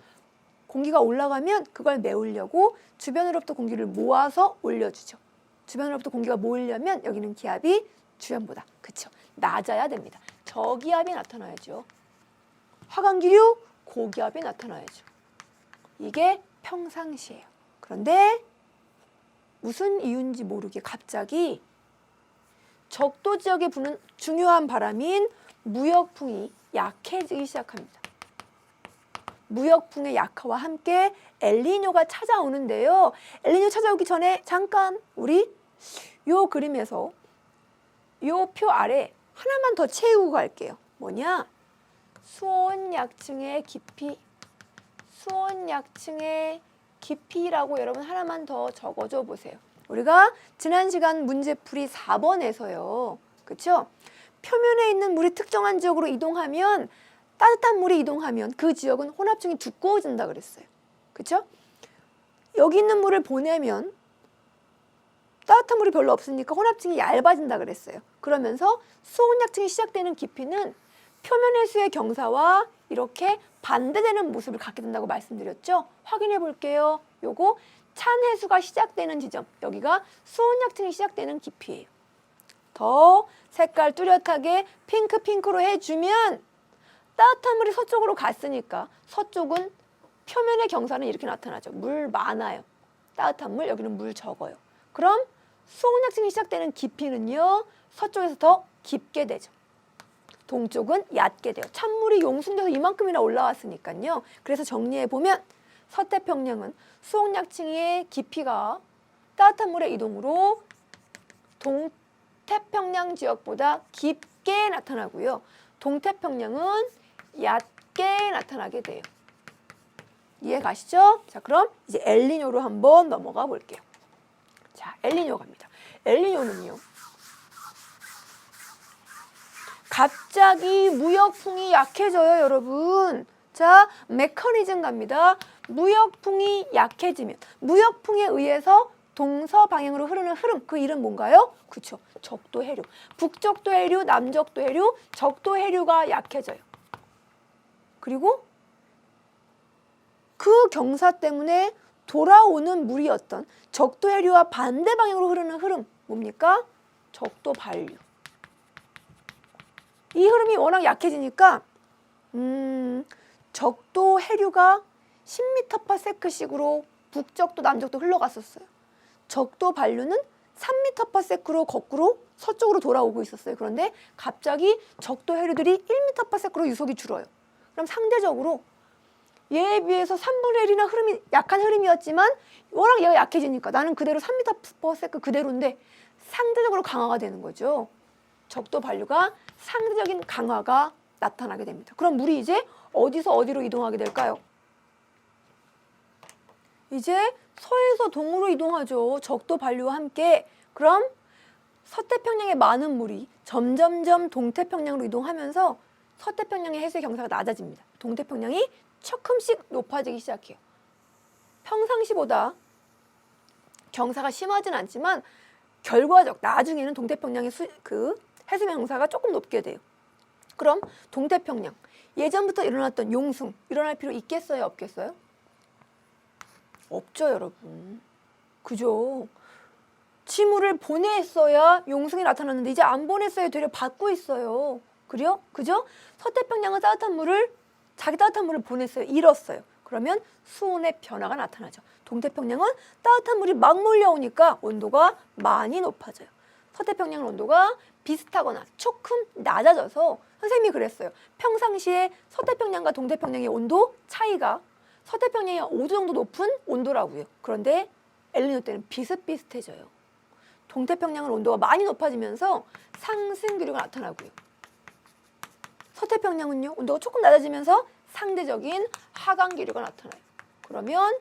공기가 올라가면 그걸 메우려고 주변으로부터 공기를 모아서 올려주죠. 주변으로부터 공기가 모으려면 여기는 기압이 주변보다 그쵸 낮아야 됩니다. 저기압이 나타나야죠. 하강기류 고기압이 나타나야죠. 이게 평상시예요. 그런데 무슨 이유인지 모르게 갑자기 적도 지역에 부는 중요한 바람인 무역풍이 약해지기 시작합니다. 무역풍의 약화와 함께 엘니뇨가 찾아오는데요. 엘니뇨 찾아오기 전에 잠깐 우리 요 그림에서 요 표 아래 하나만 더 채우고 갈게요. 뭐냐? 수온약층의 깊이. 수온약층의 깊이라고 여러분 하나만 더 적어줘 보세요. 우리가 지난 시간 문제풀이 4번에서요. 그쵸? 표면에 있는 물이 특정한 지역으로 이동하면 따뜻한 물이 이동하면 그 지역은 혼합층이 두꺼워진다 그랬어요. 그쵸? 여기 있는 물을 보내면 따뜻한 물이 별로 없으니까 혼합층이 얇아진다 그랬어요. 그러면서 수온약층이 시작되는 깊이는 표면 해수의 경사와 이렇게 반대되는 모습을 갖게 된다고 말씀드렸죠. 확인해 볼게요. 요거 찬 해수가 시작되는 지점, 여기가 수온약층이 시작되는 깊이예요. 더 색깔 뚜렷하게 핑크로 해주면 따뜻한 물이 서쪽으로 갔으니까 서쪽은 표면의 경사는 이렇게 나타나죠. 물 많아요. 따뜻한 물, 여기는 물 적어요. 그럼 수온약층이 시작되는 깊이는요. 서쪽에서 더 깊게 되죠. 동쪽은 얕게 돼요. 찬물이 용순돼서 이만큼이나 올라왔으니까요. 그래서 정리해보면 서태평양은 수온약층의 깊이가 따뜻한 물의 이동으로 동태평양 지역보다 깊게 나타나고요. 동태평양은 얕게 나타나게 돼요. 이해 가시죠? 자, 그럼 이제 엘니뇨로 한번 넘어가 볼게요. 자, 엘니뇨 갑니다. 엘니뇨는요. 갑자기 무역풍이 약해져요, 여러분. 자, 메커니즘 갑니다. 무역풍이 약해지면 무역풍에 의해서 동서 방향으로 흐르는 흐름, 그 이름 뭔가요? 그렇죠. 적도 해류. 북적도 해류, 남적도 해류, 적도 해류가 약해져요. 그리고 그 경사 때문에 돌아오는 물이었던 적도 해류와 반대 방향으로 흐르는 흐름, 뭡니까? 적도 반류. 이 흐름이 워낙 약해지니까 적도 해류가 10m/s식으로 북적도 남적도 흘러갔었어요. 적도 반류는 3m/s로 거꾸로 서쪽으로 돌아오고 있었어요. 그런데 갑자기 적도 해류들이 1m/s로 유속이 줄어요. 그럼 상대적으로 얘에 비해서 3분의 1이나 흐름이 약한 흐름이었지만 워낙 얘가 약해지니까 나는 그대로 3m/s 그대로인데 상대적으로 강화가 되는 거죠. 적도 반류가 상대적인 강화가 나타나게 됩니다. 그럼 물이 이제 어디서 어디로 이동하게 될까요? 이제 서에서 동으로 이동하죠. 적도 반류와 함께. 그럼 서태평양의 많은 물이 점점점 동태평양으로 이동하면서 서태평양의 해수의 경사가 낮아집니다. 동태평양이 조금씩 높아지기 시작해요. 평상시보다 경사가 심하진 않지만 결과적 나중에는 동태평양의 해수면 경사가 조금 높게 돼요. 그럼 동태평양 예전부터 일어났던 용승 일어날 필요 있겠어요, 없겠어요? 없죠, 여러분. 그죠? 지물을 보냈어야 용승이 나타났는데 이제 안 보냈어야 되려 받고 있어요. 그래요? 그죠? 서태평양은 따뜻한 물을 자기 따뜻한 물을 보냈어요. 잃었어요. 그러면 수온의 변화가 나타나죠. 동태평양은 따뜻한 물이 막 몰려오니까 온도가 많이 높아져요. 서태평양 온도가 비슷하거나 조금 낮아져서 선생님이 그랬어요. 평상시에 서태평양과 동태평양의 온도 차이가 서태평양이 5도 정도 높은 온도라고요. 그런데 엘니뇨 때는 비슷비슷해져요. 동태평양은 온도가 많이 높아지면서 상승 기류가 나타나고요. 서태평양은요, 온도가 조금 낮아지면서 상대적인 하강 기류가 나타나요. 그러면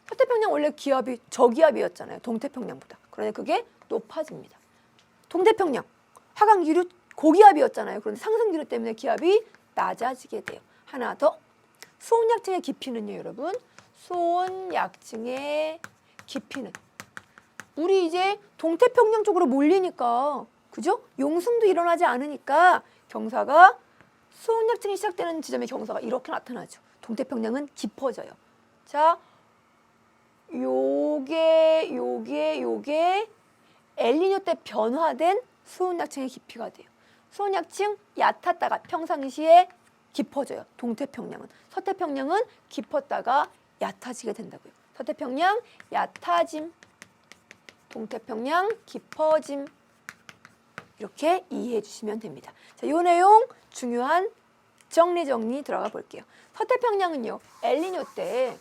서태평양 원래 기압이 저기압이었잖아요. 동태평양보다. 그런데 그게 높아집니다. 동태평양 하강 기류 고기압이었잖아요. 그런데 상승 기류 때문에 기압이 낮아지게 돼요. 하나 더. 수온 약층의 깊이는요, 여러분. 수온 약층의 깊이는 물이 이제 동태평양 쪽으로 몰리니까, 그죠? 용승도 일어나지 않으니까 경사가 수온 약층이 시작되는 지점의 경사가 이렇게 나타나죠. 동태평양은 깊어져요. 자, 요게 엘니뇨 때 변화된 수온 약층의 깊이가 돼요. 수온 약층 얕았다가 평상시에 깊어져요. 동태평양은. 서태평양은 깊었다가 얕아지게 된다고요. 서태평양 얕아짐, 동태평양 깊어짐. 이렇게 이해해 주시면 됩니다. 자, 이 내용 중요한 정리 들어가 볼게요. 서태평양은요, 엘니뇨 때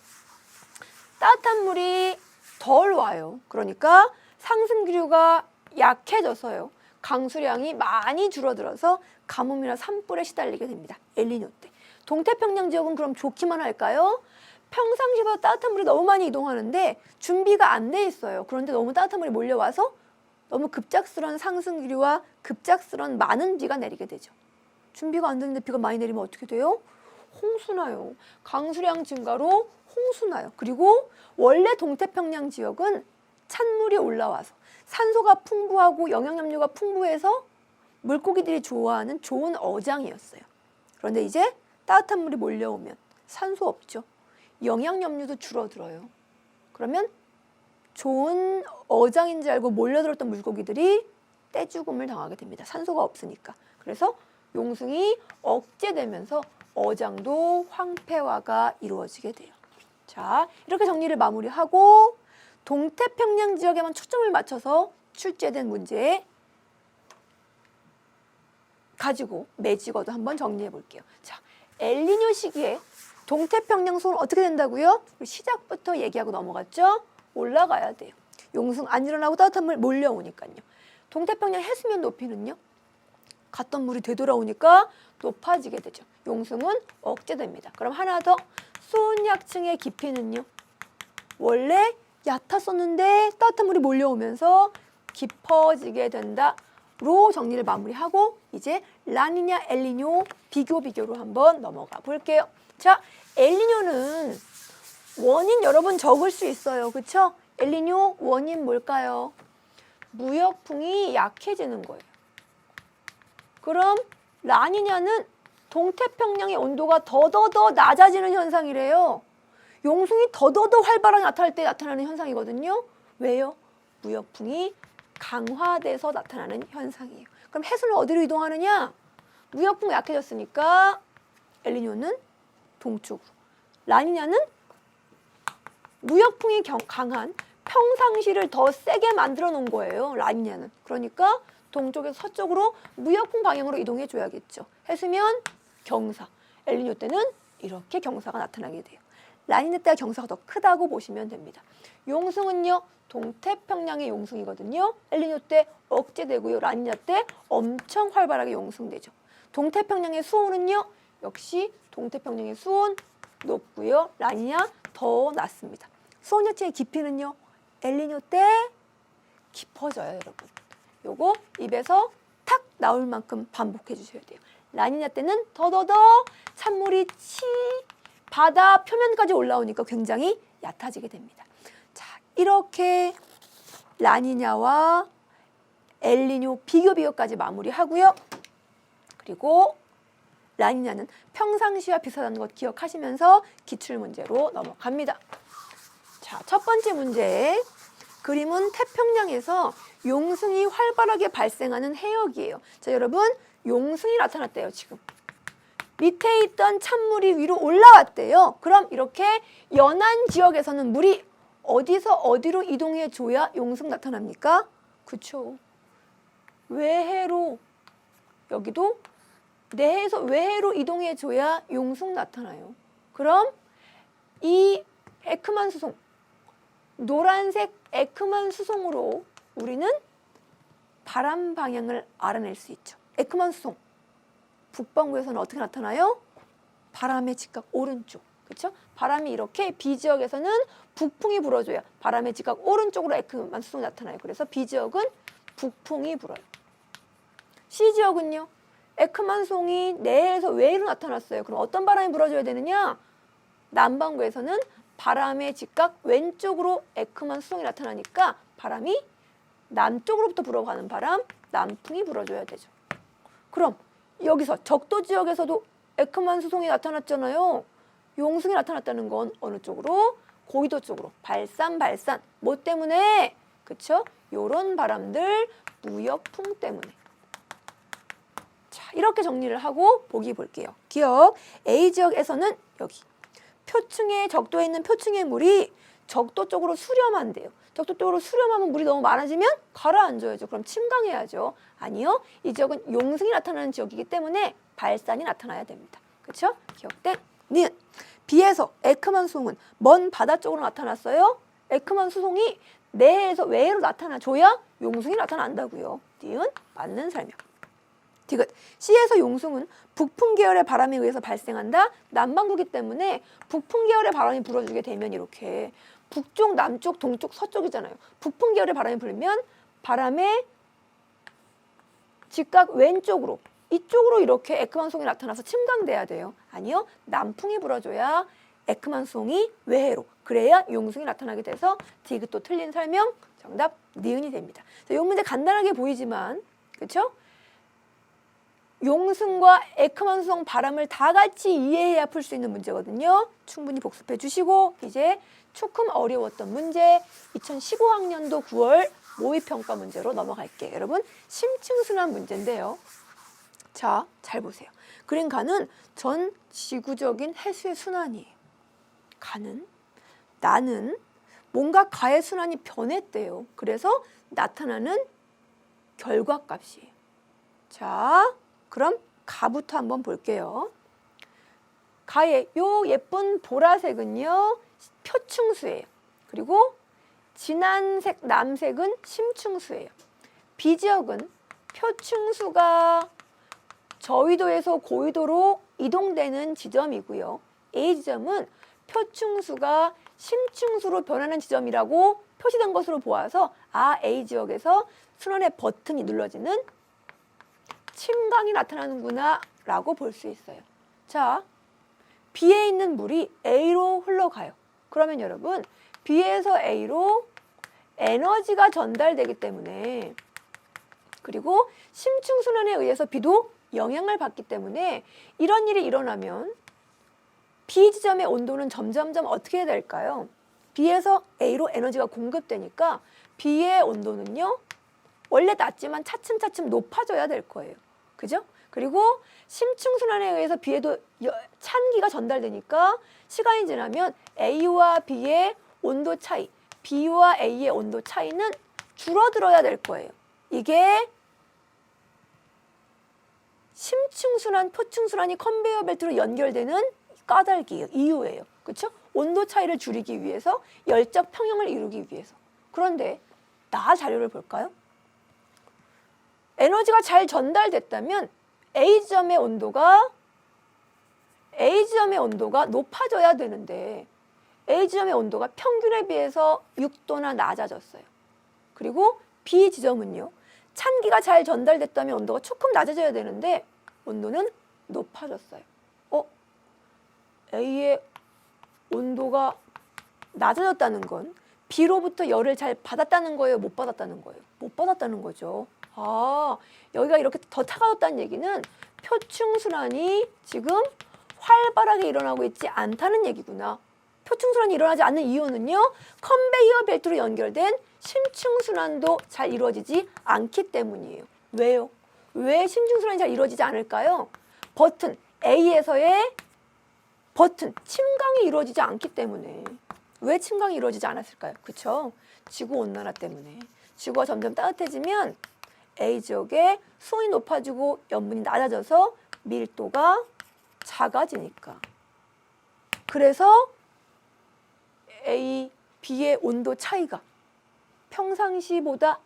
따뜻한 물이 덜 와요. 그러니까 상승 기류가 약해져서요. 강수량이 많이 줄어들어서 가뭄이나 산불에 시달리게 됩니다. 엘니뇨 때. 동태평양 지역은 그럼 좋기만 할까요? 평상시보다 따뜻한 물이 너무 많이 이동하는데 준비가 안 돼 있어요. 그런데 너무 따뜻한 물이 몰려와서 너무 급작스러운 상승 기류와 급작스러운 많은 비가 내리게 되죠. 준비가 안 되는데 비가 많이 내리면 어떻게 돼요? 홍수나요. 강수량 증가로 홍수나요. 그리고 원래 동태평양 지역은 찬물이 올라와서 산소가 풍부하고 영양염료가 풍부해서 물고기들이 좋아하는 좋은 어장이었어요. 그런데 이제 따뜻한 물이 몰려오면 산소 없죠. 영양염료도 줄어들어요. 그러면 좋은 어장인 줄 알고 몰려들었던 물고기들이 떼죽음을 당하게 됩니다. 산소가 없으니까. 그래서 용승이 억제되면서 어장도 황폐화가 이루어지게 돼요. 자, 이렇게 정리를 마무리하고 동태평양 지역에만 초점을 맞춰서 출제된 문제 가지고 매직어도 한번 정리해 볼게요. 자, 엘니뇨 시기에 동태평양 수온은 어떻게 된다고요? 시작부터 얘기하고 넘어갔죠? 올라가야 돼요. 용승 안 일어나고 따뜻한 물 몰려오니까요. 동태평양 해수면 높이는요? 갔던 물이 되돌아오니까 높아지게 되죠. 용승은 억제됩니다. 그럼 하나 더. 수온 약층의 깊이는요? 원래 얕았었는데 따뜻한 물이 몰려오면서 깊어지게 된다로 정리를 마무리하고 이제 라니냐, 엘니뇨 비교로 한번 넘어가 볼게요. 자, 엘니뇨는 원인 여러분 적을 수 있어요. 그렇죠? 엘니뇨 원인 뭘까요? 무역풍이 약해지는 거예요. 그럼 라니냐는 동태평양의 온도가 더더더 낮아지는 현상이래요. 용승이 더더더 활발하게 나타날 때 나타나는 현상이거든요. 왜요? 무역풍이 강화돼서 나타나는 현상이에요. 그럼 해수는 어디로 이동하느냐? 무역풍이 약해졌으니까 엘니뇨는 동쪽으로. 라니냐는 무역풍이 강한 평상시를 더 세게 만들어 놓은 거예요. 라니냐는. 그러니까 동쪽에서 서쪽으로 무역풍 방향으로 이동해 줘야겠죠. 해수면 경사. 엘니뇨 때는 이렇게 경사가 나타나게 돼요. 라니냐 때가 경사가 더 크다고 보시면 됩니다. 용승은요, 동태평양의 용승이거든요. 엘니뇨 때 억제되고요. 라니냐 때 엄청 활발하게 용승되죠. 동태평양의 수온은요, 역시 동태평양의 수온 높고요. 라니냐 더 낮습니다. 수온 약층의 깊이는요, 엘니뇨 때 깊어져요, 여러분. 요거 입에서 탁 나올 만큼 반복해 주셔야 돼요. 라니냐 때는 더더더 찬물이 바다 표면까지 올라오니까 굉장히 얕아지게 됩니다. 자, 이렇게 라니냐와 엘니뇨 비교까지 마무리하고요. 그리고 라니냐는 평상시와 비슷하다는 것 기억하시면서 기출문제로 넘어갑니다. 자, 첫 번째 문제. 그림은 태평양에서 용승이 활발하게 발생하는 해역이에요. 자, 여러분, 용승이 나타났대요, 지금. 밑에 있던 찬물이 위로 올라왔대요. 그럼 이렇게 연안 지역에서는 물이 어디서 어디로 이동해 줘야 용승 나타납니까? 그쵸. 외해로, 여기도 내해에서 외해로 이동해 줘야 용승 나타나요. 그럼 이 에크만 수송, 노란색 에크만 수송으로 우리는 바람 방향을 알아낼 수 있죠. 에크만 수송. 북반구에서는 어떻게 나타나요? 바람의 직각 오른쪽. 그렇죠? 바람이 이렇게 B지역에서는 북풍이 불어줘야 바람의 직각 오른쪽으로 에크만 수송이 나타나요. 그래서 B지역은 북풍이 불어요. C지역은요? 에크만 수송이 내에서 외로 나타났어요. 그럼 어떤 바람이 불어줘야 되느냐? 남반구에서는 바람의 직각 왼쪽으로 에크만 수송이 나타나니까 바람이 남쪽으로부터 불어가는 바람, 남풍이 불어줘야 되죠. 그럼 여기서 적도 지역에서도 에크만 수송이 나타났잖아요. 용승이 나타났다는 건 어느 쪽으로? 고위도 쪽으로. 발산. 뭐 때문에? 그쵸? 요런 바람들, 무역풍 때문에. 자, 이렇게 정리를 하고 보기 볼게요. 기억. A지역에서는 여기. 표층에, 적도에 있는 표층의 물이 적도 쪽으로 수렴한대요. 적도 쪽으로 수렴하면 물이 너무 많아지면 가라앉아야죠. 그럼 침강해야죠. 아니요. 이 지역은 용승이 나타나는 지역이기 때문에 발산이 나타나야 됩니다. 그렇죠? 기억된 니은. B에서 에크만 수송은 먼 바다 쪽으로 나타났어요. 에크만 수송이 내에서 외로 나타나줘야 용승이 나타난다고요. 니은 맞는 설명. 디귿. C에서 용승은 북풍 계열의 바람에 의해서 발생한다. 남반구기 때문에 북풍 계열의 바람이 불어주게 되면 이렇게 북쪽, 남쪽, 동쪽, 서쪽이잖아요. 북풍 계열의 바람이 불면 바람의 직각 왼쪽으로 이쪽으로 이렇게 에크만 수송이 나타나서 침강돼야 돼요. 아니요. 남풍이 불어줘야 에크만 수송이 외해로. 그래야 용승이 나타나게 돼서 디귿도 틀린 설명. 정답 니은이 됩니다. 이 문제 간단하게 보이지만 그렇죠? 용승과 에크만 수송 바람을 다 같이 이해해야 풀 수 있는 문제거든요. 충분히 복습해 주시고 이제 조금 어려웠던 문제 2015학년도 9월 모의평가 문제로 넘어갈게요. 여러분 심층순환 문제인데요. 자, 잘 보세요. 그림 가는 전 지구적인 해수의 순환이에요. 가는, 나는 뭔가 가의 순환이 변했대요. 그래서 나타나는 결과값이에요. 자, 그럼 가부터 한번 볼게요. 가의 요 예쁜 보라색은요 표층수예요. 그리고 진한 색 남색은 심층수예요. B지역은 표층수가 저위도에서 고위도로 이동되는 지점이고요. A지점은 표층수가 심층수로 변하는 지점이라고 표시된 것으로 보아서 A지역에서 순환의 버튼이 눌러지는 침강이 나타나는구나 라고 볼 수 있어요. 자, B에 있는 물이 A로 흘러가요. 그러면 여러분 B에서 A로 에너지가 전달되기 때문에 그리고 심층순환에 의해서 B도 영향을 받기 때문에 이런 일이 일어나면 B 지점의 온도는 점점점 어떻게 해야 될까요? B에서 A로 에너지가 공급되니까 B의 온도는요 원래 낮지만 차츰차츰 높아져야 될 거예요. 그죠? 그리고 심층순환에 의해서 B에도 찬기가 전달되니까 시간이 지나면 A와 B의 온도 차이, B와 A의 온도 차이는 줄어들어야 될 거예요. 이게 심층순환, 표층순환이 컨베이어 벨트로 연결되는 까닭이에요. 이유예요. 그렇죠? 온도 차이를 줄이기 위해서 열적 평형을 이루기 위해서. 그런데 나 자료를 볼까요? 에너지가 잘 전달됐다면 A지점의 온도가 높아져야 되는데 A지점의 온도가 평균에 비해서 6도나 낮아졌어요. 그리고 B지점은요. 찬기가 잘 전달됐다면 온도가 조금 낮아져야 되는데 온도는 높아졌어요. A의 온도가 낮아졌다는 건 B로부터 열을 잘 받았다는 거예요? 못 받았다는 거예요? 못 받았다는 거죠. 여기가 이렇게 더 차가웠다는 얘기는 표층순환이 지금 활발하게 일어나고 있지 않다는 얘기구나. 표층순환이 일어나지 않는 이유는요. 컨베이어 벨트로 연결된 심층순환도 잘 이루어지지 않기 때문이에요. 왜요? 왜 심층순환이 잘 이루어지지 않을까요? 버튼 A에서의 버튼 침강이 이루어지지 않기 때문에. 왜 침강이 이루어지지 않았을까요? 그쵸? 지구온난화 때문에. 지구가 점점 따뜻해지면 A 지역의 수온이 높아지고 염분이 낮아져서 밀도가 작아지니까. 그래서 A, B의 온도 차이가 평상시보다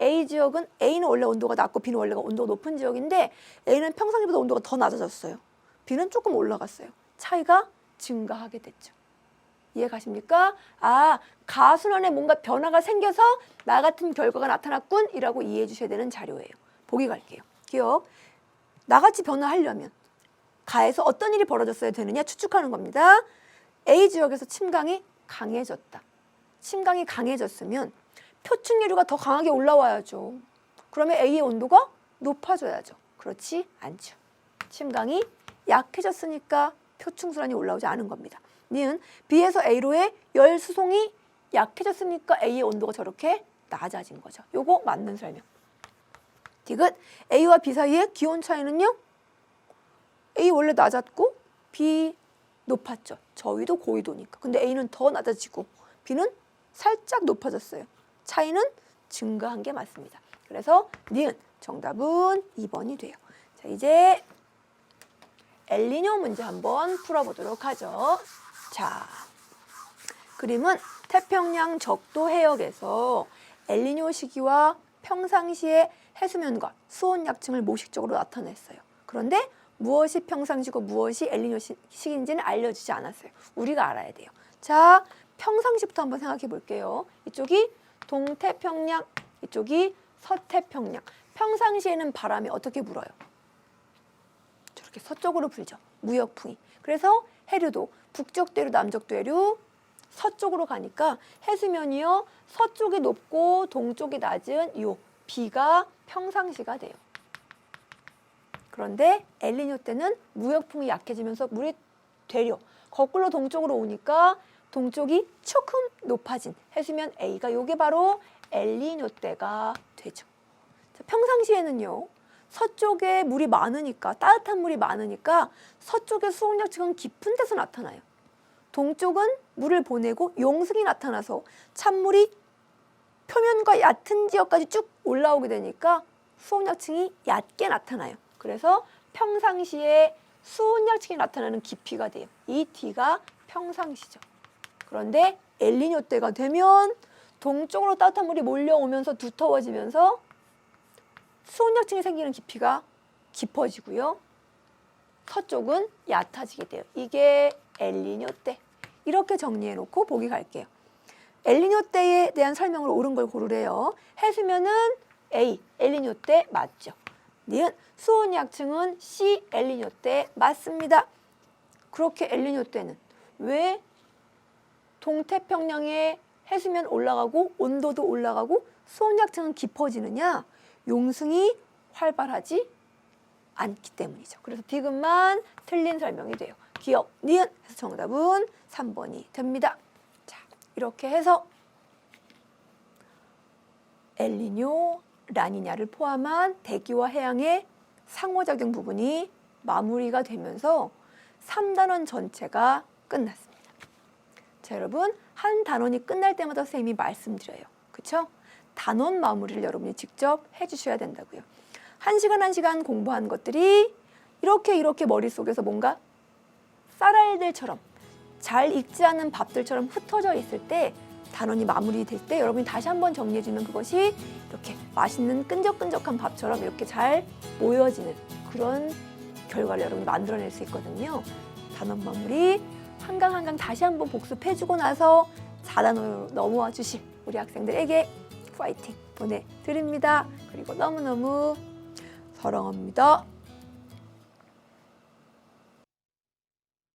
A 지역은 A는 원래 온도가 낮고 B는 원래 온도가 높은 지역인데 A는 평상시보다 온도가 더 낮아졌어요. B는 조금 올라갔어요. 차이가 증가하게 됐죠. 이해 가십니까? 아, 가순환에 뭔가 변화가 생겨서 나 같은 결과가 나타났군 이라고 이해해 주셔야 되는 자료예요. 보기 갈게요. 기억. 나같이 변화하려면 가에서 어떤 일이 벌어졌어야 되느냐 추측하는 겁니다. A 지역에서 침강이 강해졌다. 침강이 강해졌으면 표층계류가 더 강하게 올라와야죠. 그러면 A의 온도가 높아져야죠. 그렇지 않죠. 침강이 약해졌으니까 표층순환이 올라오지 않은 겁니다. 니은 B에서 A로의 열 수송이 약해졌으니까 A의 온도가 저렇게 낮아진 거죠. 요거 맞는 설명. 디귿 A와 B 사이의 기온 차이는요. A 원래 낮았고 B 높았죠. 저위도 고위도니까. 근데 A는 더 낮아지고 B는 살짝 높아졌어요. 차이는 증가한 게 맞습니다. 그래서 니은 정답은 2번이 돼요. 자, 이제 엘니뇨 문제 한번 풀어보도록 하죠. 자, 그림은 태평양 적도 해역에서 엘니뇨 시기와 평상시의 해수면과 수온 약층을 모식적으로 나타냈어요. 그런데 무엇이 평상시고 무엇이 엘니뇨 시기인지는 알려주지 않았어요. 우리가 알아야 돼요. 자, 평상시부터 한번 생각해 볼게요. 이쪽이 동태평양, 이쪽이 서태평양. 평상시에는 바람이 어떻게 불어요? 저렇게 서쪽으로 불죠. 무역풍이. 그래서 해류도 북쪽 대류, 남쪽 대류, 서쪽으로 가니까 해수면이요. 서쪽이 높고 동쪽이 낮은 요 B가 평상시가 돼요. 그런데 엘니뇨 때는 무역풍이 약해지면서 물이 되려 거꾸로 동쪽으로 오니까 동쪽이 조금 높아진 해수면 A가 요게 바로 엘니뇨 때가 되죠. 자, 평상시에는요. 서쪽에 물이 많으니까 따뜻한 물이 많으니까 서쪽의 수온 약층은 깊은 데서 나타나요. 동쪽은 물을 보내고 용승이 나타나서 찬물이 표면과 얕은 지역까지 쭉 올라오게 되니까 수온 약층이 얕게 나타나요. 그래서 평상시에 수온 약층이 나타나는 깊이가 돼요. 이 T가 평상시죠. 그런데 엘니뇨 때가 되면 동쪽으로 따뜻한 물이 몰려오면서 두터워지면서 수온 약층이 생기는 깊이가 깊어지고요. 서쪽은 얕아지게 돼요. 이게 엘니뇨 때. 이렇게 정리해 놓고 보기 갈게요. 엘니뇨 때에 대한 설명으로 옳은 걸 고르래요. 해수면은 A, 엘니뇨 때 맞죠. 니은 수온 약층은 C, 엘니뇨 때 맞습니다. 그렇게 엘니뇨 때는 왜 동태평양의 해수면 올라가고 온도도 올라가고 수온 약층은 깊어지느냐? 용승이 활발하지 않기 때문이죠. 그래서 디귿만 틀린 설명이 돼요. 기억, 니은 해서 정답은 3번이 됩니다. 자, 이렇게 해서 엘니뇨, 라니냐를 포함한 대기와 해양의 상호작용 부분이 마무리가 되면서 3단원 전체가 끝났습니다. 자, 여러분 한 단원이 끝날 때마다 선생님이 말씀드려요. 그렇죠? 단원 마무리를 여러분이 직접 해주셔야 된다고요. 한 시간 공부한 것들이 이렇게 머릿속에서 뭔가 쌀알들처럼 잘 익지 않은 밥들처럼 흩어져 있을 때 단원이 마무리될 때 여러분이 다시 한번 정리해주면 그것이 이렇게 맛있는 끈적끈적한 밥처럼 이렇게 잘 모여지는 그런 결과를 여러분이 만들어낼 수 있거든요. 단원 마무리 한 강 한 강 다시 한번 복습해주고 나서 4단원으로 넘어와 주실 우리 학생들에게 파이팅 보내드립니다. 그리고 너무너무 사랑합니다.